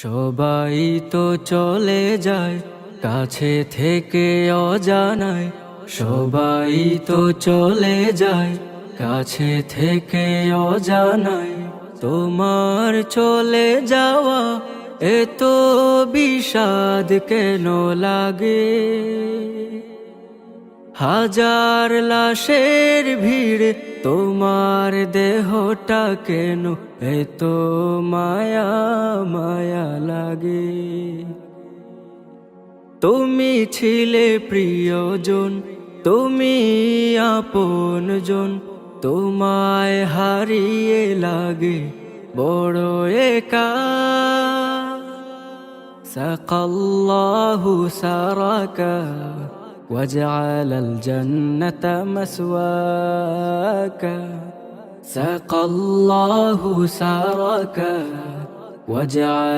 সবাই তো চলে যায় কাছে থেকে অজানায়, সবাই তো চলে যায় কাছে থেকে অজানায়। তোমার চলে যাওয়া এত বিষাদ কেন লাগে? হাজার লাশের ভিড় তোমার দেহটা কেন এত মায়া মায়া লাগে? তুমি ছিলে প্রিয়জন, তুমি আপনজন, তোমায় হারিয়ে লাগে বড় একা। সাকাল্লাহু সারাকা وجعل الجنة مسواك. سقى الله سارك وجعل